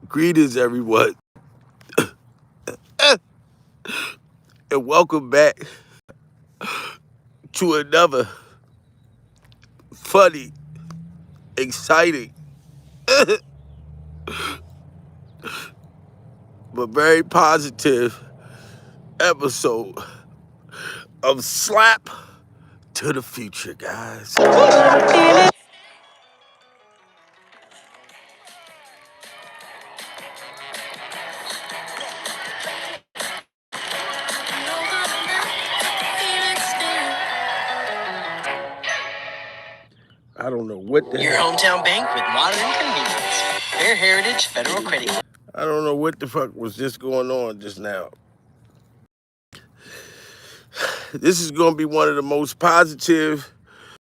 Greetings, everyone, and welcome back to another funny, exciting, but very positive episode of Slap to the Future, guys. I don't know what the Your heck. hometown bank with modern convenience. Fair Heritage Federal Credit. I don't know what the fuck was just going on just now. This is going to be one of the most positive.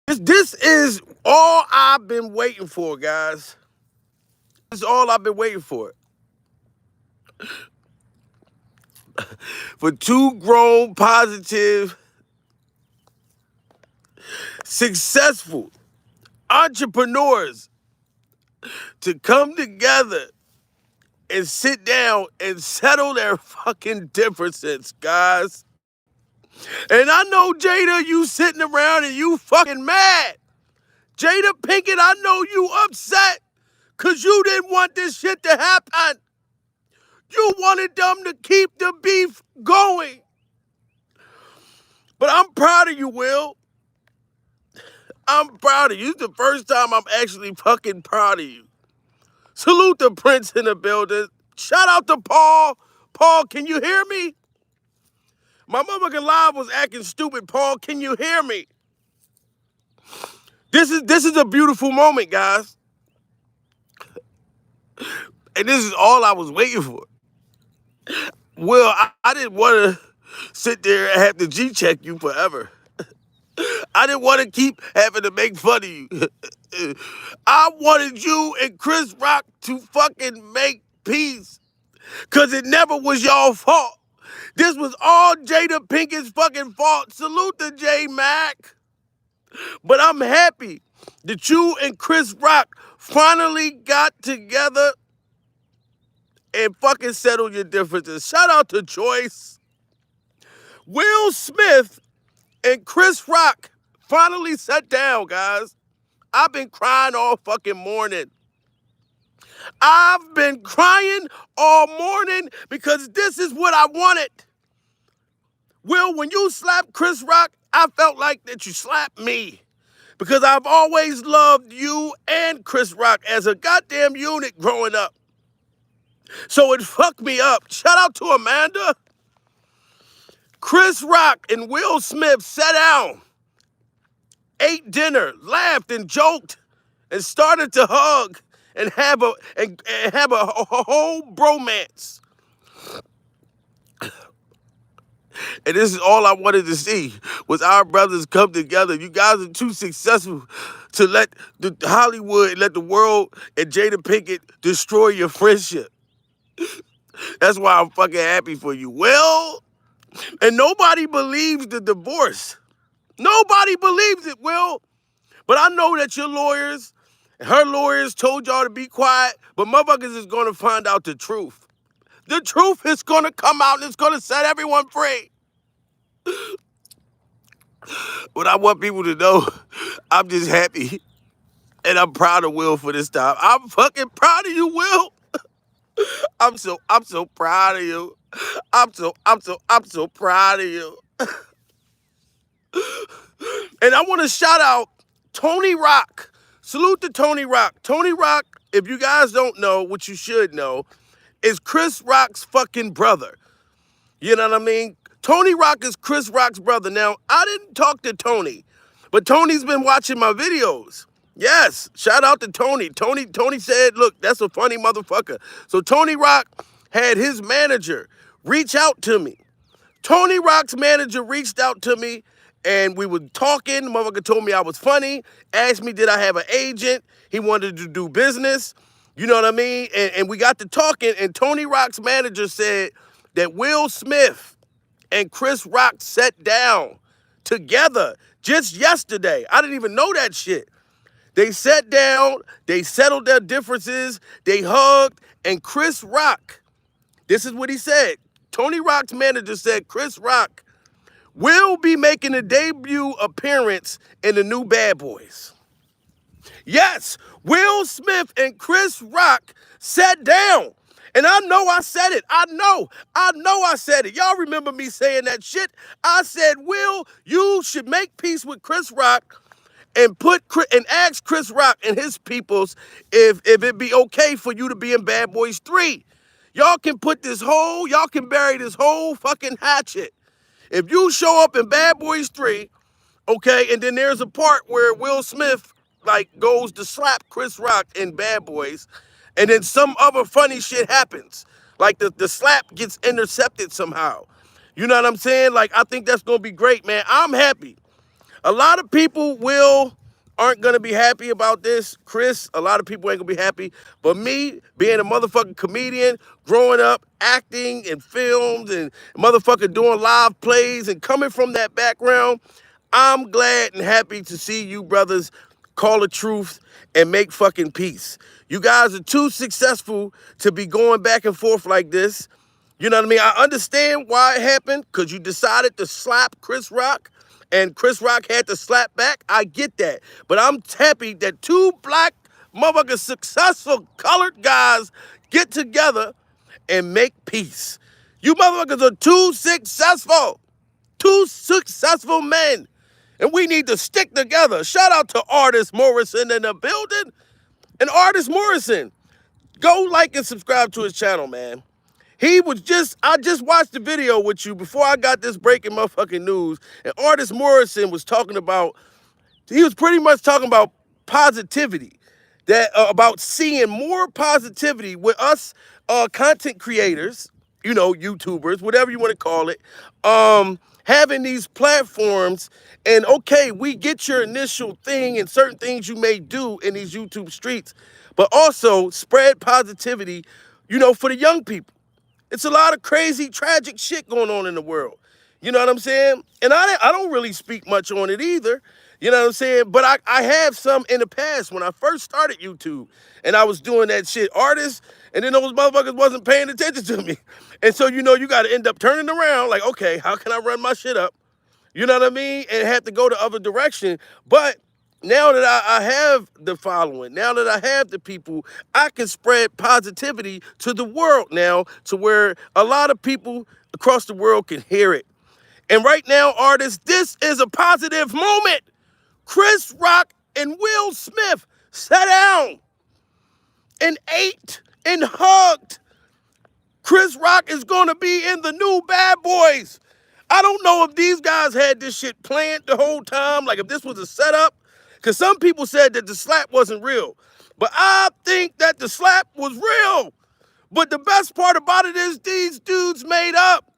This is all I've been waiting for, guys. This is all I've been waiting for. For two grown, positive, successful entrepreneurs to come together and sit down and settle their fucking differences, guys. And I know, Jada, you sitting around and you fucking mad. Jada Pinkett, I know you upset because you didn't want this shit to happen. You wanted them to keep the beef going. But I'm proud of you, Will. I'm proud of you. It's the first time I'm actually fucking proud of you. Salute the Prince in the building. Shout out to Paul. Paul, can you hear me? My motherfucking live was acting stupid. Paul, can you hear me? This is a beautiful moment, guys. And this is all I was waiting for. Will, I didn't want to sit there and have to G-check you forever. I didn't want to keep having to make fun of you. I wanted you and Chris Rock to fucking make peace. Because it never was y'all fault. This was all Jada Pinkett's fucking fault. Salute to J Mac. But I'm happy that you and Chris Rock finally got together and fucking settled your differences. Shout out to Joyce. Will Smith and Chris Rock finally sat down, guys. I've been crying all fucking morning. I've been crying all morning because this is what I wanted. Will, when you slapped Chris Rock, I felt like that you slapped me. Because I've always loved you and Chris Rock as a goddamn unit growing up. So it fucked me up. Shout out to Amanda. Chris Rock and Will Smith sat down, ate dinner, laughed and joked, and started to hug and have a whole bromance. And this is all I wanted to see was our brothers come together. You guys are too successful to let the Hollywood, let the world and Jada Pinkett destroy your friendship. That's why I'm fucking happy for you. Well, and nobody believes the divorce. Nobody believes it, Will. But I know that your lawyers, her lawyers told y'all to be quiet, but motherfuckers is going to find out the truth. The truth is going to come out and it's going to set everyone free. What I want people to know, I'm just happy and I'm proud of Will for this time. I'm fucking proud of you, Will. I'm so proud of you. I'm so proud of you. And I want to shout out Tony Rock. Salute to Tony Rock. Tony Rock, if you guys don't know, what you should know, is Chris Rock's fucking brother. You know what I mean? Tony Rock is Chris Rock's brother. Now, I didn't talk to Tony, but Tony's been watching my videos. Yes, shout out to Tony. Tony said, look, that's a funny motherfucker. So Tony Rock had his manager reach out to me. Tony Rock's manager reached out to me, and we were talking. The motherfucker told me I was funny, asked me did I have an agent. He wanted to do business. You know what I mean? And we got to talking, and Tony Rock's manager said that Will Smith and Chris Rock sat down together just yesterday. I didn't even know that shit. They sat down, they settled their differences, they hugged, and Chris Rock, this is what he said. Tony Rock's manager said Chris Rock will be making a debut appearance in the new Bad Boys. Yes, Will Smith and Chris Rock sat down. And I know I said it. I know I said it. Y'all remember me saying that shit? I said, Will, you should make peace with Chris Rock and ask Chris Rock and his peoples if it be okay for you to be in Bad Boys 3. Y'all can bury this whole fucking hatchet. If you show up in Bad Boys 3, okay, and then there's a part where Will Smith like goes to slap Chris Rock in Bad Boys, and then some other funny shit happens. Like the slap gets intercepted somehow. You know what I'm saying? Like, I think that's gonna be great, man. I'm happy. A lot of people aren't gonna be happy about this. Chris, a lot of people ain't gonna be happy. But me, being a motherfucking comedian, growing up, acting in films and motherfucking doing live plays and coming from that background, I'm glad and happy to see you brothers call the truth and make fucking peace. You guys are too successful to be going back and forth like this. You know what I mean? I understand why it happened, because you decided to slap Chris Rock and Chris Rock had to slap back. I get that. But I'm happy that two black motherfucking successful colored guys get together and make peace. You motherfuckers are too successful. Two successful men. And we need to stick together. Shout out to Artist Morrison in the building. And Artist Morrison, go like and subscribe to his channel, man. I just watched the video with you before I got this breaking motherfucking news. And Artist Morrison was he was pretty much talking about positivity. About seeing more positivity with us content creators, YouTubers, whatever you want to call it, having these platforms. And okay, we get your initial thing and certain things you may do in these YouTube streets, but also spread positivity, for the young people. It's a lot of crazy, tragic shit going on in the world. You know what I'm saying? And I don't really speak much on it either. You know what I'm saying? But I have some in the past when I first started YouTube and I was doing that shit, artists, and then those motherfuckers wasn't paying attention to me. And so, you got to end up turning around like, okay, how can I run my shit up? You know what I mean? And have to go the other direction. But now that I have the following, now that I have the people, I can spread positivity to the world now to where a lot of people across the world can hear it. And right now, artists, this is a positive moment. Chris Rock and Will Smith sat down and ate and hugged. Chris Rock is going to be in the new Bad Boys. I don't know if these guys had this shit planned the whole time, like if this was a setup, because some people said that the slap wasn't real. But I think that the slap was real. But the best part about it is these dudes made up.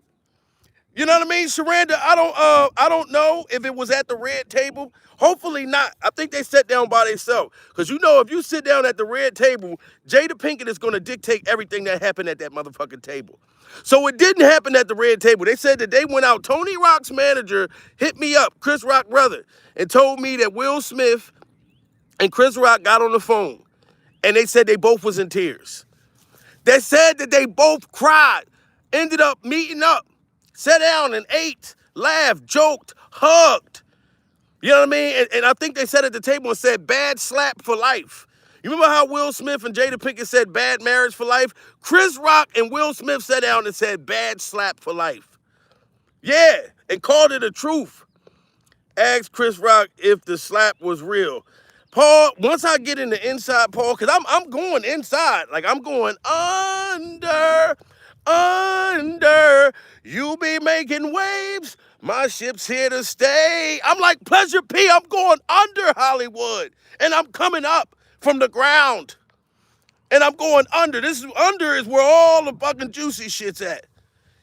You know what I mean, Sharanda? I don't know if it was at the red table. Hopefully not. I think they sat down by themselves. Because if you sit down at the red table, Jada Pinkett is going to dictate everything that happened at that motherfucking table. So it didn't happen at the red table. They said that they went out. Tony Rock's manager hit me up, Chris Rock brother, and told me that Will Smith and Chris Rock got on the phone. And they said they both was in tears. They said that they both cried, ended up meeting up, sat down and ate, laughed, joked, hugged. You know what I mean? And I think they sat at the table and said, bad slap for life. You remember how Will Smith and Jada Pinkett said bad marriage for life? Chris Rock and Will Smith sat down and said bad slap for life. Yeah, and called it a truth. Asked Chris Rock if the slap was real. Paul, once I get in the inside, Paul, because I'm going inside. Like, I'm going under. You be making waves. My ship's here to stay. I'm like Pleasure P. I'm going under Hollywood. And I'm coming up from the ground. And I'm going under. Under is where all the fucking juicy shit's at.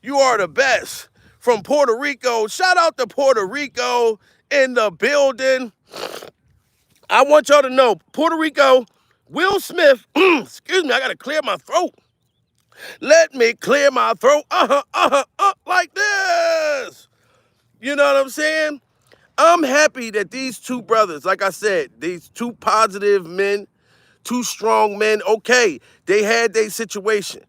You are the best. From Puerto Rico. Shout out to Puerto Rico in the building. I want y'all to know, Puerto Rico, Will Smith, excuse me, I got to clear my throat. Let me clear my throat, like this. You know what I'm saying? I'm happy that these two brothers, like I said, these two positive men, two strong men, okay, they had their situation.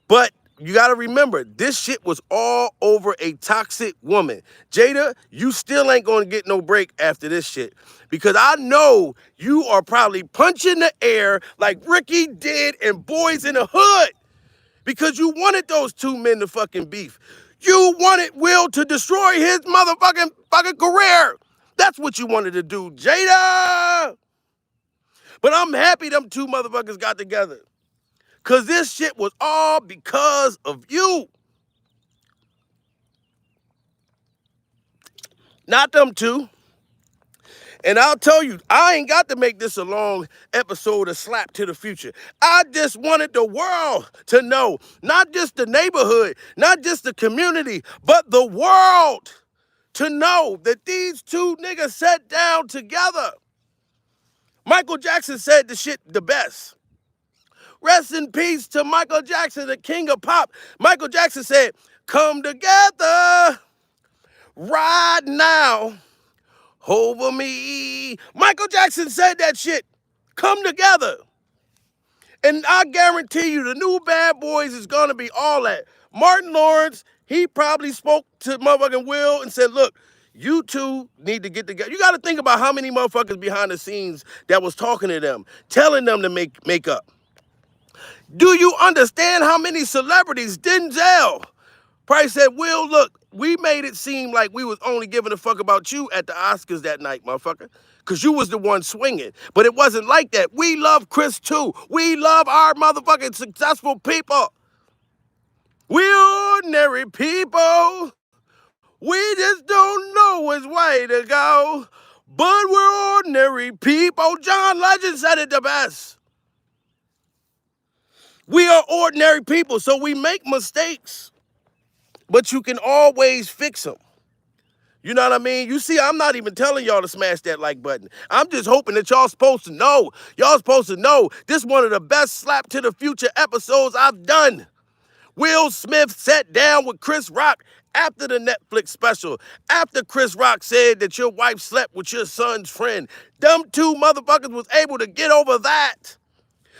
But you got to remember, this shit was all over a toxic woman. Jada, you still ain't going to get no break after this shit. Because I know you are probably punching the air like Ricky did in Boys in the Hood. Because you wanted those two men to fucking beef. You wanted Will to destroy his motherfucking fucking career. That's what you wanted to do, Jada. But I'm happy them two motherfuckers got together. Because this shit was all because of you. Not them two. And I'll tell you, I ain't got to make this a long episode of Slap to the Future. I just wanted the world to know, not just the neighborhood, not just the community, but the world to know that these two niggas sat down together. Michael Jackson said the shit the best. Rest in peace to Michael Jackson, the king of pop. Michael Jackson said, come together right now over me. Michael Jackson said that shit. Come together. And I guarantee you the new Bad Boys is going to be all that. Martin Lawrence, he probably spoke to motherfucking Will and said, look, you two need to get together. You got to think about how many motherfuckers behind the scenes that was talking to them, telling them to make up. Do you understand how many celebrities? Denzel probably said, Will, look, we made it seem like we was only giving a fuck about you at the Oscars that night, motherfucker. Because you was the one swinging. But it wasn't like that. We love Chris, too. We love our motherfucking successful people. We ordinary people. We just don't know which way to go. But we're ordinary people. John Legend said it the best. We are ordinary people, so we make mistakes. But you can always fix them. You know what I mean? You see, I'm not even telling y'all to smash that like button. I'm just hoping that y'all supposed to know. Y'all supposed to know this is one of the best Slap to the Future episodes I've done. Will Smith sat down with Chris Rock after the Netflix special. After Chris Rock said that your wife slept with your son's friend. Them two motherfuckers was able to get over that.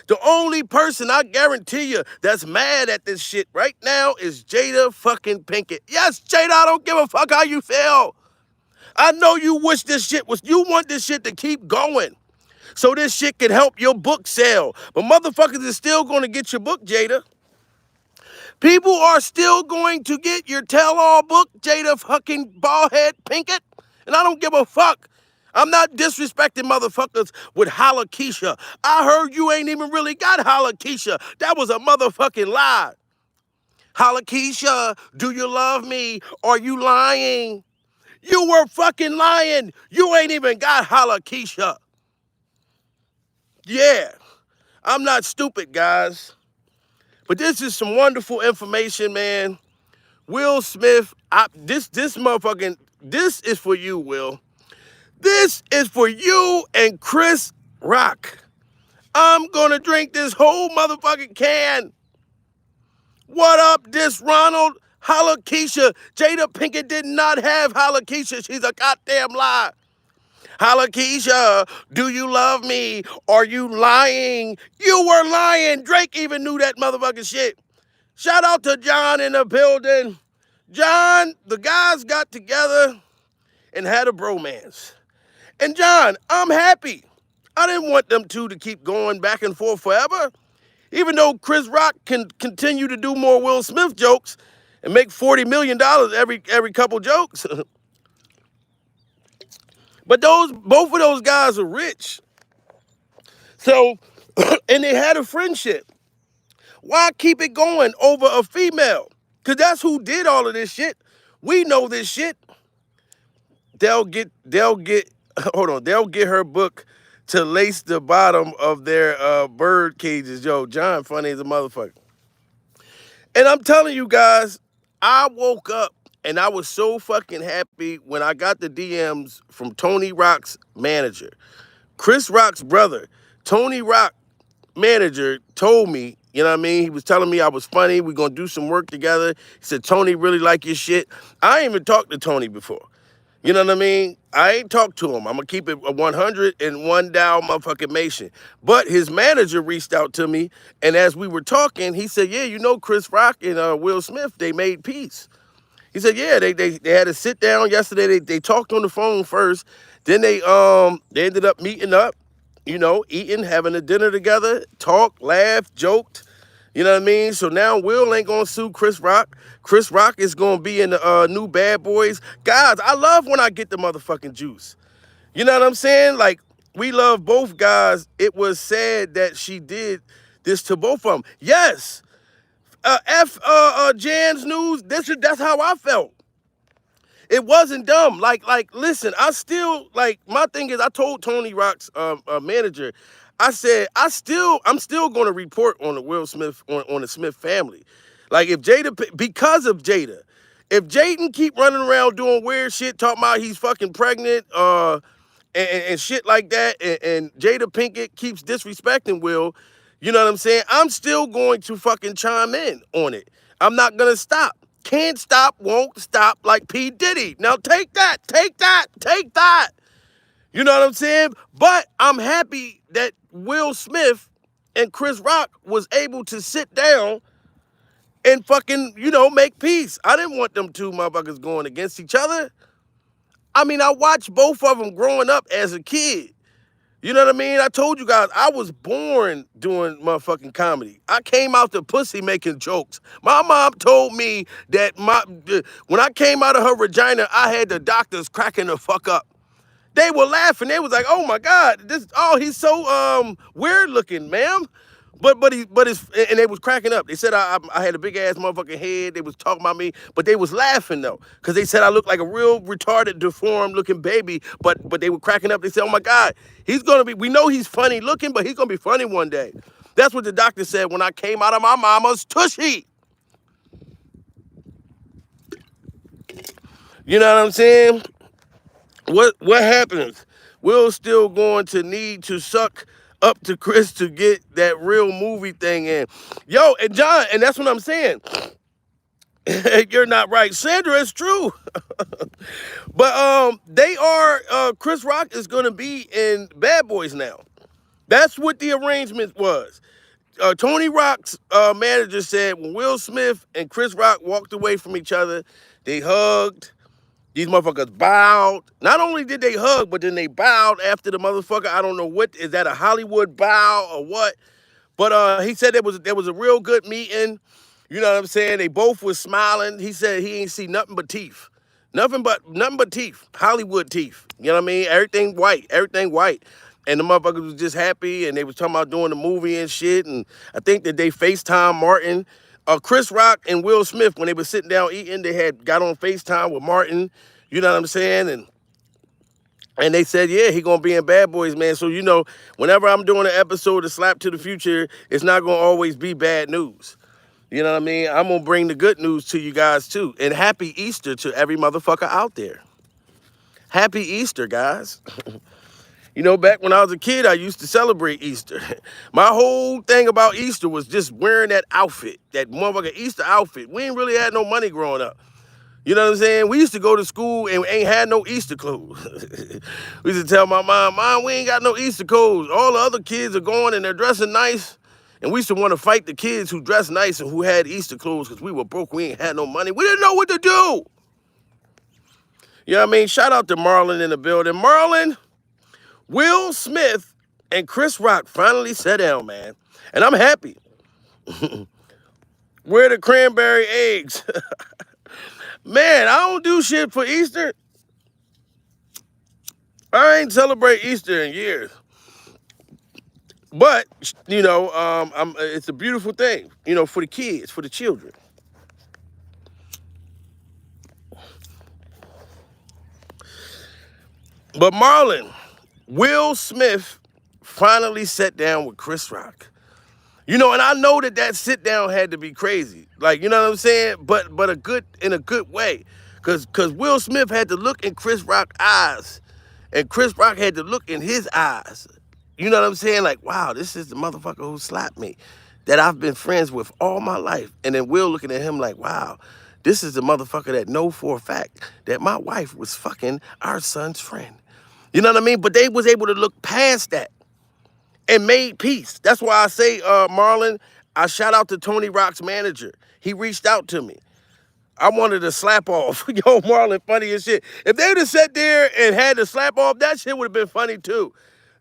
The only person I guarantee you that's mad at this shit right now is Jada fucking Pinkett. Yes, Jada, I don't give a fuck how you feel. I know you wish this shit was, you want this shit to keep going so this shit can help your book sell. But motherfuckers is still going to get your book, Jada. People are still going to get your tell-all book, Jada fucking ballhead Pinkett. And I don't give a fuck. I'm not disrespecting motherfuckers with Keisha. I heard you ain't even really got Keisha. That was a motherfucking lie. Keisha, do you love me? Are you lying? You were fucking lying. You ain't even got Keisha. Yeah, I'm not stupid, guys. But this is some wonderful information, man. Will Smith, this motherfucking, this is for you, Will. This is for you and Chris Rock. I'm gonna drink this whole motherfucking can. What up, this Ronald? Keisha. Jada Pinkett did not have Keisha. She's a goddamn lie. Keisha, do you love me? Are you lying? You were lying. Drake even knew that motherfucking shit. Shout out to John in the building. John, the guys got together and had a bromance. And John, I'm happy. I didn't want them two to keep going back and forth forever. Even though Chris Rock can continue to do more Will Smith jokes and make $40 million every couple jokes. But both of those guys are rich. So, and they had a friendship. Why keep it going over a female? Because that's who did all of this shit. We know this shit. They'll get her book to lace the bottom of their bird cages. Yo, John funny as a motherfucker. And I'm telling you guys, I woke up and I was so fucking happy when I got the DMs from Tony Rock's manager. Chris Rock's brother, Tony Rock manager, told me, you know what I mean? He was telling me I was funny. We're going to do some work together. He said, Tony really like your shit. I ain't even talked to Tony before. You know what I mean? I ain't talked to him. I'm gonna keep it a 100 and one down motherfucking Mason. But his manager reached out to me, and as we were talking, he said, "Yeah, you know Chris Rock and Will Smith, they made peace." He said, "Yeah, they had a sit down yesterday. They talked on the phone first, then they ended up meeting up, eating, having a dinner together, talked, laughed, joked." You know what I mean? So now Will ain't gonna sue Chris Rock. Chris Rock is gonna be in the new Bad Boys. Guys, I love when I get the motherfucking juice. You know what I'm saying? Like, we love both guys. It was sad that she did this to both of them. Yes, Jan's news. That's how I felt. It wasn't dumb. Listen, I still like. My thing is, I told Tony Rock's manager, I said, I'm still going to report on the Will Smith on the Smith family. Like, if because of Jada, if Jaden keep running around doing weird shit, talking about he's fucking pregnant, and shit like that, and Jada Pinkett keeps disrespecting Will, you know what I'm saying? I'm still going to fucking chime in on it. I'm not gonna stop. Can't stop, won't stop, like P. Diddy. Now take that, take that, take that. You know what I'm saying? But I'm happy that Will Smith and Chris Rock was able to sit down and fucking, make peace. I didn't want them two motherfuckers going against each other. I mean, I watched both of them growing up as a kid. You know what I mean? I told you guys, I was born doing motherfucking comedy. I came out the pussy making jokes. My mom told me that when I came out of her vagina, I had the doctors cracking the fuck up. They were laughing. They was like, "Oh my God, he's so weird looking, ma'am." And they was cracking up. They said I had a big ass motherfucking head. They was talking about me, but they was laughing though, because they said I looked like a real retarded, deformed looking baby. But they were cracking up. They said, "Oh my God, he's gonna be. We know he's funny looking, but he's gonna be funny one day." That's what the doctor said when I came out of my mama's tushy. You know what I'm saying? What happens? Will's still going to need to suck up to Chris to get that real movie thing in. Yo, and John, and that's what I'm saying. You're not right. Sandra, it's true. But they are Chris Rock is gonna be in Bad Boys now. That's what the arrangement was. Tony Rock's manager said when Will Smith and Chris Rock walked away from each other, they hugged. These motherfuckers bowed. Not only did they hug, but then they bowed after the motherfucker. I don't know what is that, a Hollywood bow or what. But he said there was a real good meeting. You know what I'm saying? They both was smiling. He said he ain't see nothing but teeth. Nothing but teeth. Hollywood teeth. You know what I mean? Everything white. Everything white. And the motherfuckers was just happy, and they was talking about doing the movie and shit. And I think that they FaceTime Martin. Chris Rock and Will Smith, when they were sitting down eating, they had got on FaceTime with Martin. You know what I'm saying? And they said, yeah, he gonna be in Bad Boys, man. So, whenever I'm doing an episode of Slap to the Future, it's not gonna always be bad news. You know what I mean? I'm gonna bring the good news to you guys too. And happy Easter to every motherfucker out there. Happy Easter, guys. Back when I was a kid, I used to celebrate Easter. My whole thing about Easter was just wearing that outfit, that motherfucking Easter outfit. We ain't really had no money growing up. You know what I'm saying? We used to go to school and ain't had no Easter clothes. We used to tell my mom, we ain't got no Easter clothes. All the other kids are going and they're dressing nice. And we used to want to fight the kids who dressed nice and who had Easter clothes because we were broke. We ain't had no money. We didn't know what to do. You know what I mean? Shout out to Marlon in the building. Marlon, Will Smith and Chris Rock finally sat down, man. And I'm happy. Where the cranberry eggs? Man, I don't do shit for Easter. I ain't celebrate Easter in years. But, it's a beautiful thing, for the kids, for the children. But Marlon, Will Smith finally sat down with Chris Rock. And I know that sit down had to be crazy. Like, you know what I'm saying? But in a good way. Cause Will Smith had to look in Chris Rock's eyes. And Chris Rock had to look in his eyes. You know what I'm saying? Like, wow, this is the motherfucker who slapped me, that I've been friends with all my life. And then Will looking at him like, wow, This is the motherfucker that know for a fact that my wife was fucking our son's friend. You know what I mean? But they was able to look past that and made peace. That's why I say, Marlon, I shout out to Tony Rock's manager. He reached out to me. I wanted to slap off. Yo, Marlon, funny as shit. If they would have sat there and had to slap off, that shit would have been funny too.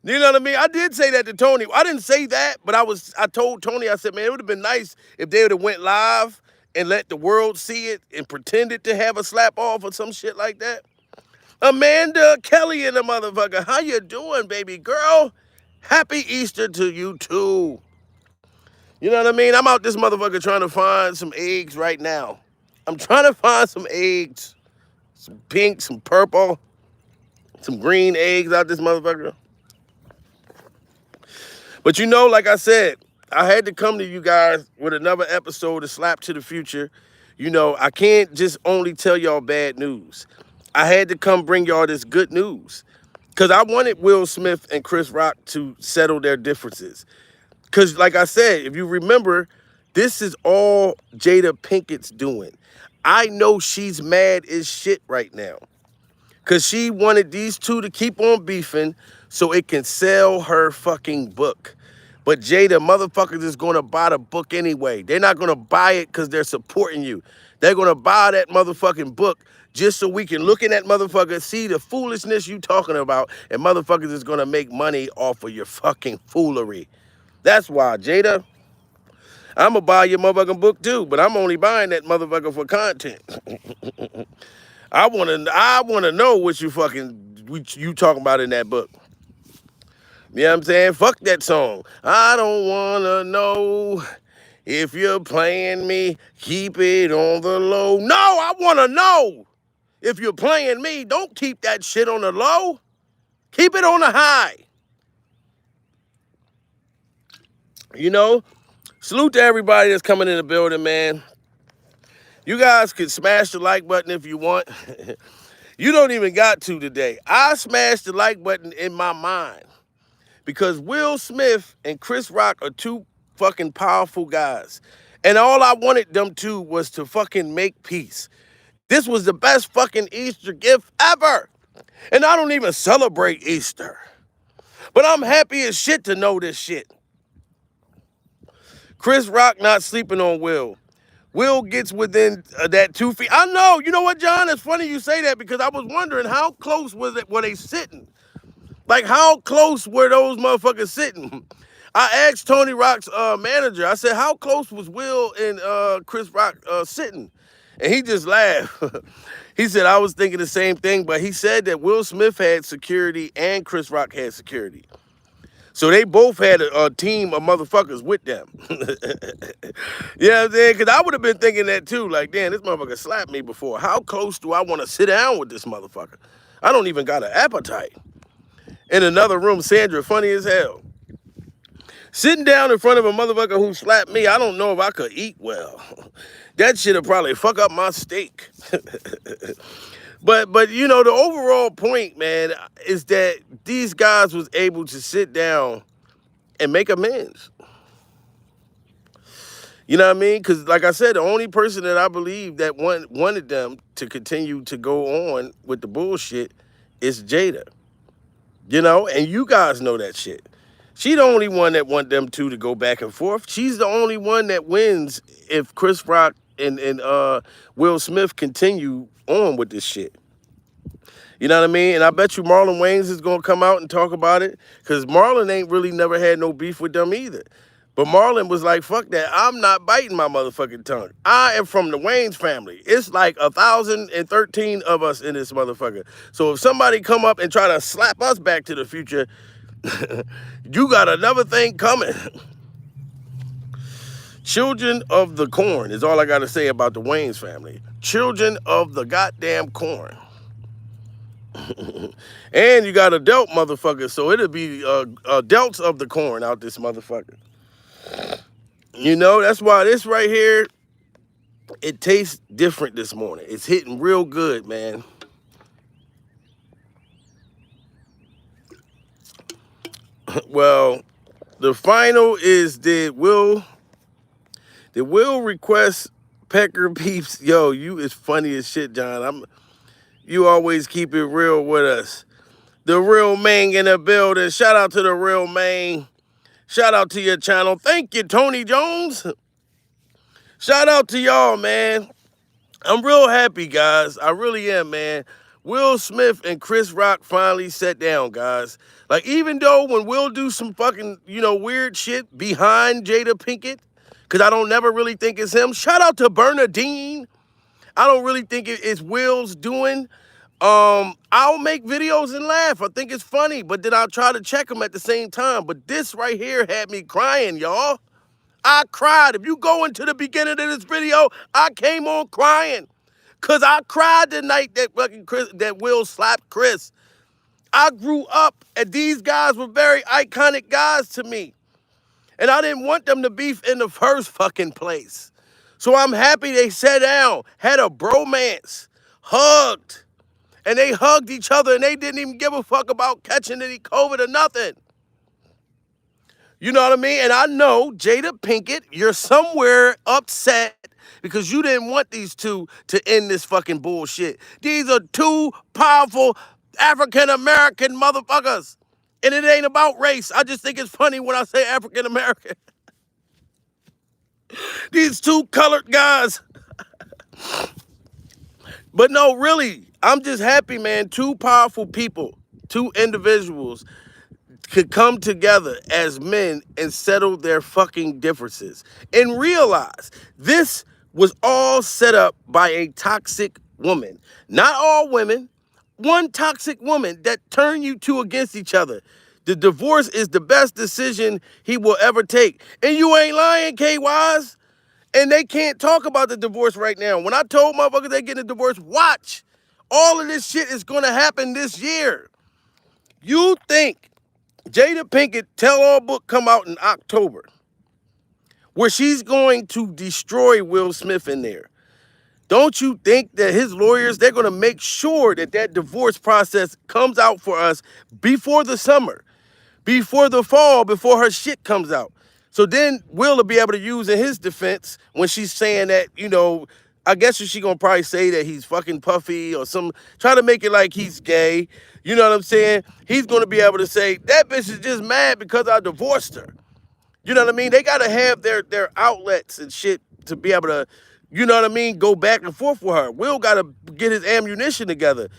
You know what I mean? I did say that to Tony. I didn't say that, but I told Tony, I said, man, it would have been nice if they would have went live and let the world see it and pretended to have a slap off or some shit like that. Amanda Kelly and the motherfucker. How you doing, baby girl? Happy Easter to you too. You know what I mean? I'm out this motherfucker trying to find some eggs right now. I'm trying to find some eggs. Some pink, some purple, some green eggs out this motherfucker. But you know, like I said, I had to come to you guys with another episode of Slap to the Future. You know, I can't just only tell y'all bad news. I had to come bring y'all this good news. Because I wanted Will Smith and Chris Rock to settle their differences. Because, like I said, if you remember, this is all Jada Pinkett's doing. I know she's mad as shit right now. Because she wanted these two to keep on beefing so it can sell her fucking book. But Jada, motherfuckers is going to buy the book anyway. They're not going to buy it because they're supporting you. They're going to buy that motherfucking book just so we can look in that motherfucker, see the foolishness you talking about, and motherfuckers is going to make money off of your fucking foolery. That's why, Jada, I'm going to buy your motherfucking book too, but I'm only buying that motherfucker for content. I wanna know what you talking about in that book. You know what I'm saying? Fuck that song. I don't wanna know if you're playing me. Keep it on the low. No, I wanna know if you're playing me. Don't keep that shit on the low. Keep it on the high. You know? Salute to everybody that's coming in the building, man. You guys can smash the like button if you want. You don't even got to today. I smashed the like button in my mind because Will Smith and Chris Rock are two fucking powerful guys. And all I wanted them to was to fucking make peace. This was the best fucking Easter gift ever. And I don't even celebrate Easter. But I'm happy as shit to know this shit. Chris Rock not sleeping on Will. Will gets within that 2 feet. I know. You know what, John? It's funny you say that because I was wondering how close were they sitting? Like, how close were those motherfuckers sitting? I asked Tony Rock's manager. I said, how close was Will and Chris Rock sitting? And he just laughed. He said, I was thinking the same thing, but he said that Will Smith had security and Chris Rock had security. So they both had a team of motherfuckers with them. You know what I'm saying? Because I would have been thinking that too. Like, damn, this motherfucker slapped me before. How close do I want to sit down with this motherfucker? I don't even got an appetite. In another room, Sandra, funny as hell. Sitting down in front of a motherfucker who slapped me, I don't know if I could eat well. That shit'll probably fuck up my steak. But you know, the overall point, man, is that these guys was able to sit down and make amends. You know what I mean? Because like I said, the only person that I believe that wanted them to continue to go on with the bullshit is Jada. You know, and you guys know that shit. She the only one that want them two to go back and forth. She's the only one that wins if Chris Rock and Will Smith continue on with this shit. You know what I mean? And I bet you Marlon Wayans is going to come out and talk about it because Marlon ain't really never had no beef with them either. But Marlon was like, fuck that. I'm not biting my motherfucking tongue. I am from the Wayans family. It's like 1,013 of us in this motherfucker. So if somebody come up and try to slap us back to the future, you got another thing coming. Children of the corn is all I got to say about the Wayans family. Children of the goddamn corn. And you got adult motherfuckers, so it'll be adults of the corn out this motherfucker. You know, that's why this right here, it tastes different this morning. It's hitting real good, man. Well, the final is did Will request Pecker peeps, yo, you is funny as shit, John. You always keep it real with us. The real man in the building. Shout out to the real man. Shout out to your channel. Thank you, Tony Jones. Shout out to y'all, man. I'm real happy, guys. I really am, man. Will Smith and Chris Rock finally sat down, guys. Like, even though when Will do some fucking, weird shit behind Jada Pinkett, because I don't never really think it's him. Shout out to Bernadine. I don't really think it's Will's doing. I'll make videos and laugh. I think it's funny, but then I'll try to check them at the same time. But this right here had me crying, y'all. I cried. If you go into the beginning of this video, I came on crying. Cause I cried the night that Will slapped Chris. I grew up and these guys were very iconic guys to me. And I didn't want them to beef in the first fucking place. So I'm happy they sat down, had a bromance, hugged. And they hugged each other and they didn't even give a fuck about catching any COVID or nothing. You know what I mean? And I know, Jada Pinkett, you're somewhere upset because you didn't want these two to end this fucking bullshit. These are two powerful African-American motherfuckers. And it ain't about race. I just think it's funny when I say African-American. These two colored guys. But no, really, I'm just happy, man. Two powerful people, two individuals could come together as men and settle their fucking differences and realize this was all set up by a toxic woman. Not all women, one toxic woman that turned you two against each other. The divorce is the best decision he will ever take. And you ain't lying, K-Wise. And they can't talk about the divorce right now. When I told motherfuckers they getting a divorce, watch. All of this shit is going to happen this year. You think Jada Pinkett tell-all book come out in October where she's going to destroy Will Smith in there. Don't you think that his lawyers, they're going to make sure that that divorce process comes out for us before the summer, before the fall, before her shit comes out? So then Will be able to use in his defense when she's saying that, I guess she gonna probably say that he's fucking puffy or try to make it like he's gay. You know what I'm saying? He's gonna be able to say, that bitch is just mad because I divorced her. You know what I mean? They gotta have their outlets and shit to be able to, go back and forth with her. Will gotta get his ammunition together.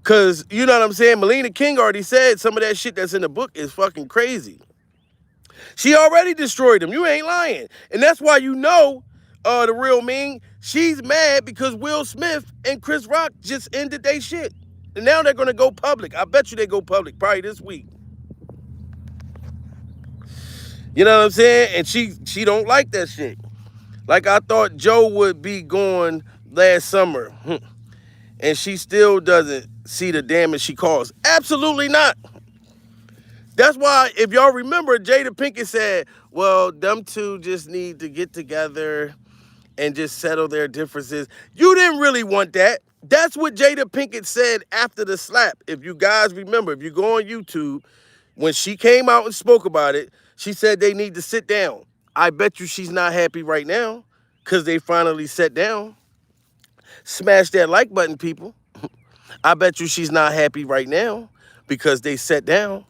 Cause, you know what I'm saying? Melina King already said some of that shit that's in the book is fucking crazy. She already destroyed him. You ain't lying. And that's why the real mean, she's mad because Will Smith and Chris Rock just ended their shit. And now they're going to go public. I bet you they go public probably this week. You know what I'm saying? And she don't like that shit. Like I thought Joe would be going last summer. And she still doesn't see the damage she caused. Absolutely not. That's why, if y'all remember, Jada Pinkett said, well, them two just need to get together and just settle their differences. You didn't really want that. That's what Jada Pinkett said after the slap. If you guys remember, if you go on YouTube, when she came out and spoke about it, she said they need to sit down. I bet you she's not happy right now because they finally sat down. Smash that like button, people. I bet you she's not happy right now because they sat down.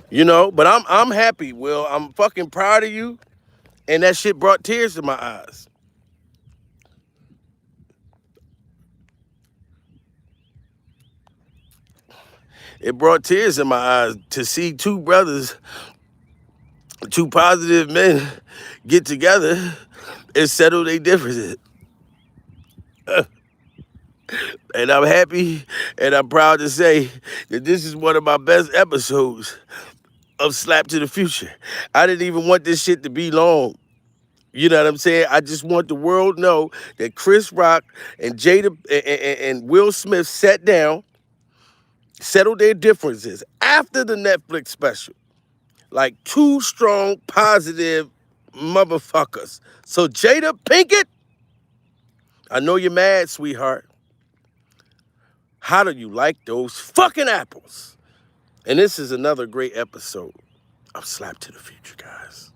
But I'm happy, Will. I'm fucking proud of you. And that shit brought tears to my eyes. It brought tears in my eyes to see two brothers, two positive men get together and settle their differences. And I'm happy and I'm proud to say that this is one of my best episodes of Slap to the Future. I didn't even want this shit to be long. You know what I'm saying? I just want the world to know that Chris Rock and Jada and Will Smith sat down, settled their differences after the Netflix special. Like two strong, positive motherfuckers. So Jada Pinkett, I know you're mad, sweetheart. How do you like those fucking apples? And this is another great episode of Slap to the Future, guys.